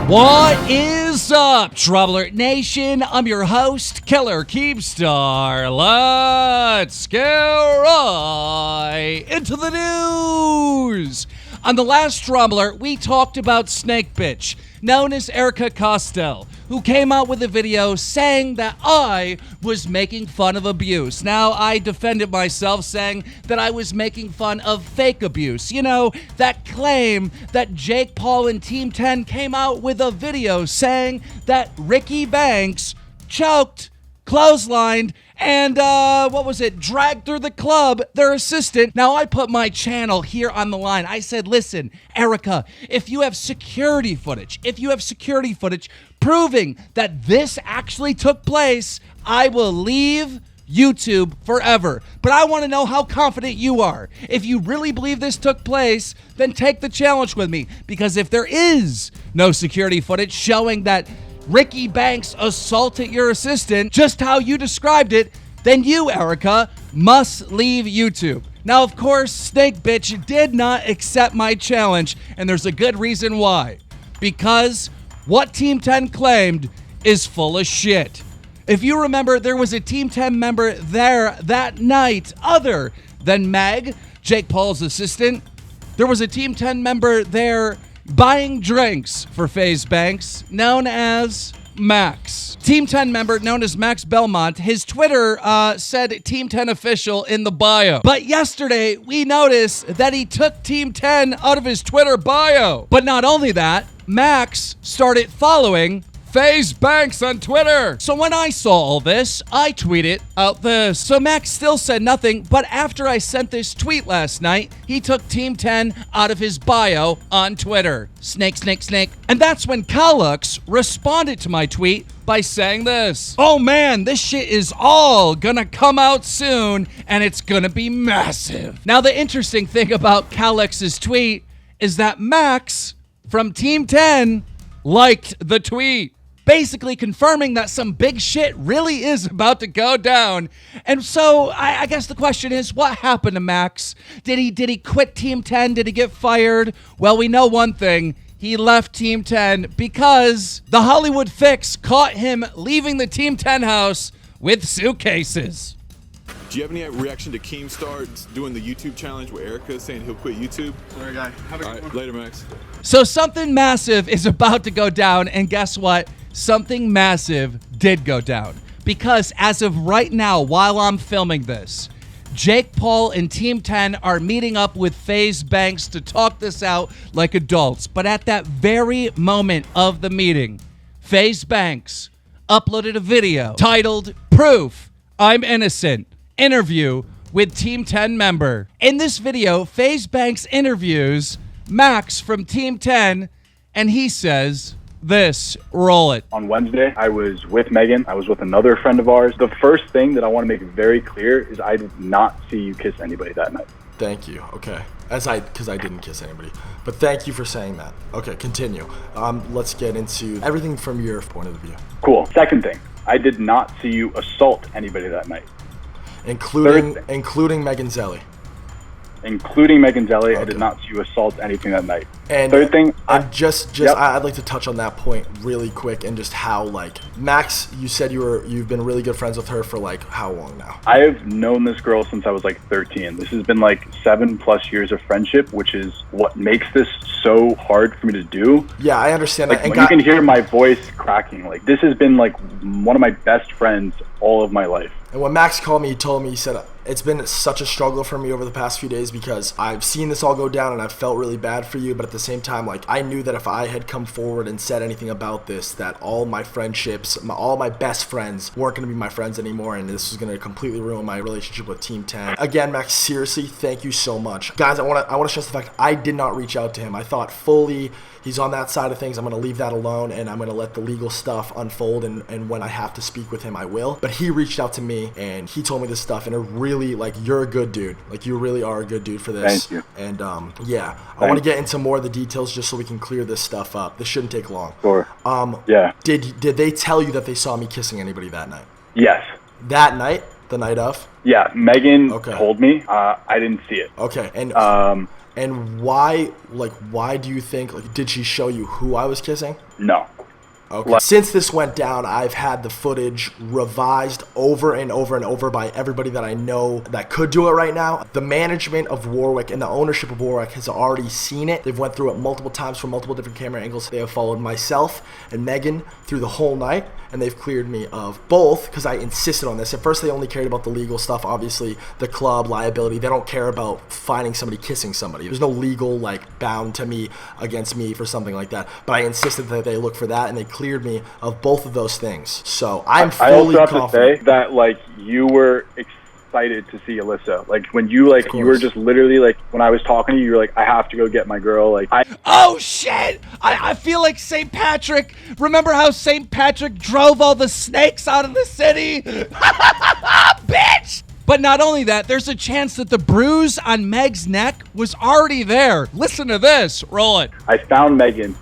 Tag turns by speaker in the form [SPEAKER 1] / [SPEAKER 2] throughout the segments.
[SPEAKER 1] What is up, Troubler Nation? I'm your host, Killer Keepstar. Let's get right into the news. On the last Troubler, we talked about Snake Bitch, known as Erika Costell, who came out with a video saying that I was making fun of abuse. Now, I defended myself saying that I was making fun of fake abuse. You know, that claim that Jake Paul and Team 10 came out with a video saying that Ricky Banks choked, clotheslined, and dragged through the club their assistant. Now, I put my channel here on the line. I said, listen, Erika, if you have security footage proving that this actually took place, I will leave YouTube forever. But I want to know how confident you are. If you really believe this took place, then take the challenge with me. Because if there is no security footage showing that Ricky Banks assaulted your assistant just how you described it, then you, Erika, must leave YouTube. Now, of course, Snake Bitch did not accept my challenge, and there's a good reason why. Because what Team 10 claimed is full of shit. If you remember, there was a Team 10 member there that night other than Meg, Jake Paul's assistant. There was a Team 10 member there buying drinks for FaZe Banks, known as Max. Team 10 member known as Max Belmont, his Twitter said Team 10 official in the bio. But yesterday, we noticed that he took Team 10 out of his Twitter bio. But not only that, Max started following FaZe Banks on Twitter. So when I saw all this, I tweeted out this. So Max still said nothing, but after I sent this tweet last night, he took Team 10 out of his bio on Twitter. Snake, snake, snake. And that's when Calux responded to my tweet by saying this. Oh man, this shit is all gonna come out soon, and it's gonna be massive. Now the interesting thing about Calux's tweet is that Max from Team 10 liked the tweet, basically confirming that some big shit really is about to go down. And so I guess the question is, what happened to Max? Did he quit Team 10? Did he get fired? Well, we know one thing. He left Team 10 because the Hollywood Fix caught him leaving the Team 10 house with suitcases.
[SPEAKER 2] Do you have any reaction to Keemstar doing the YouTube challenge with Erika saying he'll quit YouTube?
[SPEAKER 3] Sorry, guy. Have a good one.
[SPEAKER 2] Later, Max.
[SPEAKER 1] So something massive is about to go down, and guess what? Something massive did go down. Because as of right now, while I'm filming this, Jake Paul and Team 10 are meeting up with FaZe Banks to talk this out like adults. But at that very moment of the meeting, FaZe Banks uploaded a video titled Proof I'm Innocent. Interview with Team 10 member. In this video, FaZe Banks interviews Max from Team 10, and he says this. Roll it.
[SPEAKER 4] On Wednesday, I was with Megan. I was with another friend of ours. The first thing that I want to make very clear is I did not see you kiss anybody that night.
[SPEAKER 3] Thank you. Okay. Because I didn't kiss anybody. But thank you for saying that. Okay, continue. Let's get into everything from your point of view.
[SPEAKER 4] Cool. Second thing, I did not see you assault anybody that night.
[SPEAKER 3] Including Megan Zelly.
[SPEAKER 4] Including Megan Zelly,
[SPEAKER 3] Okay.
[SPEAKER 4] I did not see you assault anything that night.
[SPEAKER 3] And
[SPEAKER 4] third thing,
[SPEAKER 3] yep. I'd like to touch on that point really quick and just how, like, Max, you said you've been really good friends with her for like how long now?
[SPEAKER 4] I have known this girl since I was like 13. This has been like 7+ years of friendship, which is what makes this so hard for me to do.
[SPEAKER 3] Yeah, I understand
[SPEAKER 4] Like
[SPEAKER 3] that.
[SPEAKER 4] when you can hear my voice cracking, like this has been like one of my best friends all of my life.
[SPEAKER 3] And when Max called me, he said, it's been such a struggle for me over the past few days because I've seen this all go down and I've felt really bad for you. But at the same time, like, I knew that if I had come forward and said anything about this, that all my friendships, all my best friends weren't going to be my friends anymore. And this was going to completely ruin my relationship with Team 10. Again, Max, seriously, thank you so much. Guys, I want to stress the fact I did not reach out to him. I thought fully he's on that side of things. I'm going to leave that alone and I'm going to let the legal stuff unfold. And when I have to speak with him, I will. But he reached out to me and he told me this stuff, and it really, like, you're a good dude. Like, you really are a good dude for this.
[SPEAKER 4] Thank you.
[SPEAKER 3] And yeah, I want to get into more of the details just so we can clear this stuff up. This shouldn't take long.
[SPEAKER 4] Sure. Yeah.
[SPEAKER 3] Did they tell you that they saw me kissing anybody that night?
[SPEAKER 4] Yes.
[SPEAKER 3] That night? The night of?
[SPEAKER 4] Yeah. Megan
[SPEAKER 3] Okay.
[SPEAKER 4] told me. I didn't see it.
[SPEAKER 3] Okay. And And why do you think, like, did she show you who I was kissing?
[SPEAKER 4] No.
[SPEAKER 3] Okay. Since this went down, I've had the footage revised over and over and over by everybody that I know that could do it right now. The management of Warwick and the ownership of Warwick has already seen it. They've went through it multiple times from multiple different camera angles. They have followed myself and Megan through the whole night, and they've cleared me of both because I insisted on this. At first, they only cared about the legal stuff, obviously, the club, liability. They don't care about finding somebody kissing somebody. There's no legal, like, bound to me against me for something like that. But I insisted that they look for that, and they cleared me of both of those things. So I'm fully
[SPEAKER 4] I also have
[SPEAKER 3] confident.
[SPEAKER 4] to say that, like, you were excited to see Alyssa. Like, when you, like, you were just literally, like, when I was talking to you, you were like, I have to go get my girl. Like,
[SPEAKER 1] Oh, shit! I feel like St. Patrick. Remember how St. Patrick drove all the snakes out of the city? Bitch! But not only that, there's a chance that the bruise on Meg's neck was already there. Listen to this. Roll it.
[SPEAKER 4] I found Megan,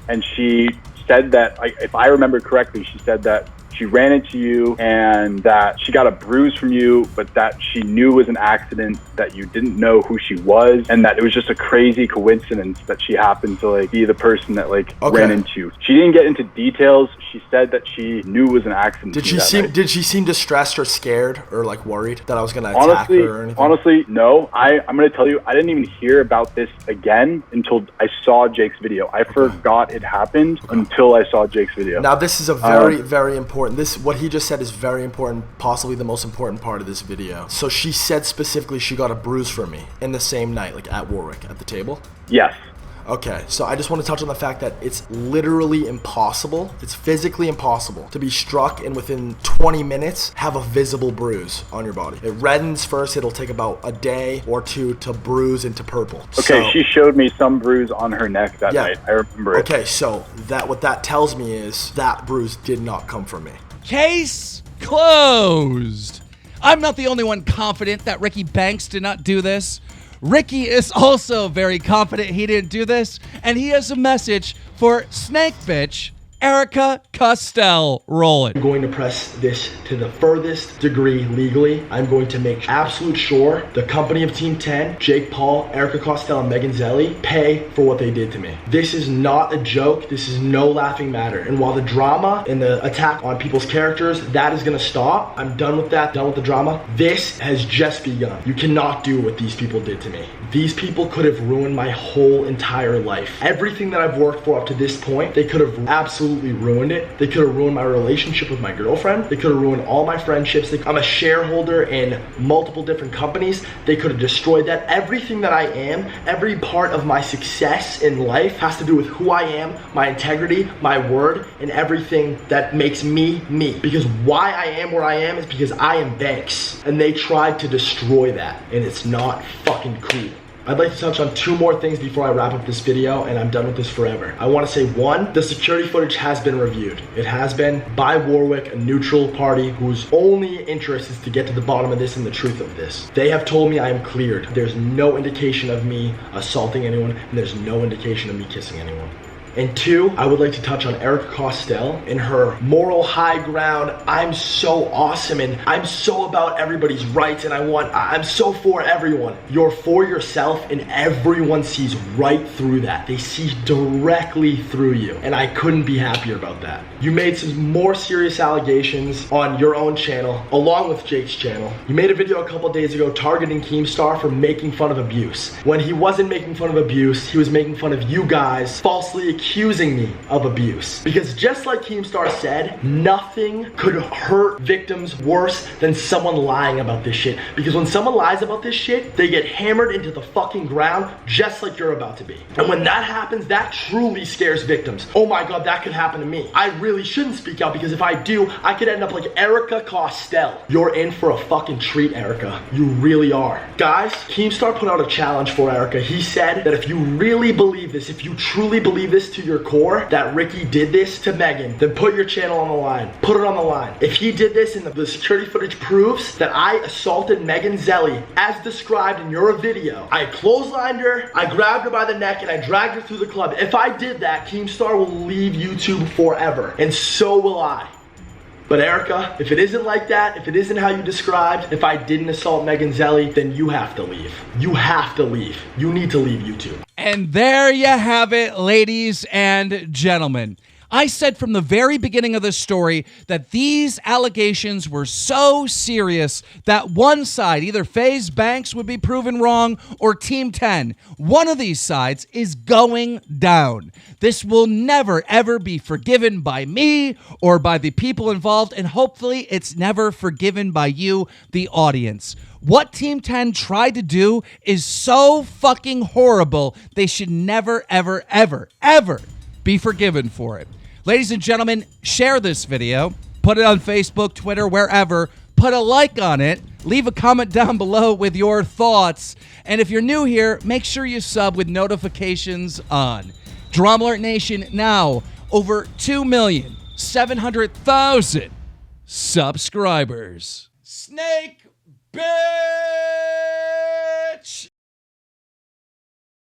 [SPEAKER 4] and she said that, if I remember correctly, she said that she ran into you and that she got a bruise from you, but that she knew was an accident, that you didn't know who she was, and that it was just a crazy coincidence that she happened to, like, be the person that, like, ran into you. She didn't get into details. She said that she knew it was an accident.
[SPEAKER 3] Did she seem distressed or scared or, like, worried that I was gonna attack her or anything?
[SPEAKER 4] Honestly, no. I'm gonna tell you, I didn't even hear about this again until I saw Jake's video. I forgot it happened until I saw Jake's video.
[SPEAKER 3] Now, this is a very, very important. What he just said is very important, possibly the most important part of this video. So she said specifically she got a bruise from me in the same night, like at Warwick, at the table?
[SPEAKER 4] Yes.
[SPEAKER 3] Okay, so I just want to touch on the fact that it's literally impossible, it's physically impossible to be struck and within 20 minutes have a visible bruise on your body. It reddens first, it'll take about a day or two to bruise into purple.
[SPEAKER 4] Okay, she showed me some bruise on her neck that night. I remember it.
[SPEAKER 3] Okay, so what that tells me is that bruise did not come from me.
[SPEAKER 1] Case closed. I'm not the only one confident that Ricky Banks did not do this. Ricky is also very confident he didn't do this, and he has a message for Snake Bitch Erika Costell. Roll it.
[SPEAKER 3] I'm going to press this to the furthest degree legally. I'm going to make absolute sure the company of Team 10, Jake Paul, Erika Costell, and Megan Zelli pay for what they did to me. This is not a joke. This is no laughing matter. And while the drama and the attack on people's characters, that is going to stop. I'm done with that, done with the drama. This has just begun. You cannot do what these people did to me. These people could have ruined my whole entire life. Everything that I've worked for up to this point, they could have absolutely ruined it. They could have ruined my relationship with my girlfriend. They could have ruined all my friendships. I'm a shareholder in multiple different companies. They could have destroyed that. Everything that I am, every part of my success in life has to do with who I am, my integrity, my word, and everything that makes me, me. Because why I am where I am is because I am Banks. And they tried to destroy that. And it's not fucking cool. I'd like to touch on two more things before I wrap up this video, and I'm done with this forever. I want to say, one, the security footage has been reviewed. It has been by Warwick, a neutral party whose only interest is to get to the bottom of this and the truth of this. They have told me I am cleared. There's no indication of me assaulting anyone, and there's no indication of me kissing anyone. And two, I would like to touch on Erika Costell and her moral high ground. I'm so awesome and I'm so about everybody's rights and I'm so for everyone. You're for yourself and everyone sees right through that. They see directly through you and I couldn't be happier about that. You made some more serious allegations on your own channel along with Jake's channel. You made a video a couple days ago targeting Keemstar for making fun of abuse. When he wasn't making fun of abuse, he was making fun of you guys falsely accusing me of abuse. Because just like Keemstar said, nothing could hurt victims worse than someone lying about this shit. Because when someone lies about this shit, they get hammered into the fucking ground just like you're about to be. And when that happens, that truly scares victims. Oh my God, that could happen to me. I really shouldn't speak out because if I do, I could end up like Erika Costell. You're in for a fucking treat, Erika. You really are. Guys, Keemstar put out a challenge for Erika. He said that if you really believe this, if you truly believe this to your core, that Ricky did this to Megan, then put your channel on the line. Put it on the line. If he did this and the security footage proves that I assaulted Megan Zelli as described in your video, I clotheslined her, I grabbed her by the neck, and I dragged her through the club. If I did that, Keemstar will leave YouTube forever. And so will I. But Erika, if it isn't like that, if it isn't how you described, if I didn't assault Megan Zelly, then you have to leave. You have to leave. You need to leave YouTube.
[SPEAKER 1] And there you have it, ladies and gentlemen. I said from the very beginning of this story that these allegations were so serious that one side, either FaZe Banks would be proven wrong or Team 10, one of these sides is going down. This will never, ever be forgiven by me or by the people involved, and hopefully it's never forgiven by you, the audience. What Team 10 tried to do is so fucking horrible, they should never, ever, ever, ever be forgiven for it. Ladies and gentlemen, share this video, put it on Facebook, Twitter, wherever, put a like on it, leave a comment down below with your thoughts, and if you're new here, make sure you sub with notifications on. Drama Alert Nation, now over 2,700,000 subscribers. Snake bitch!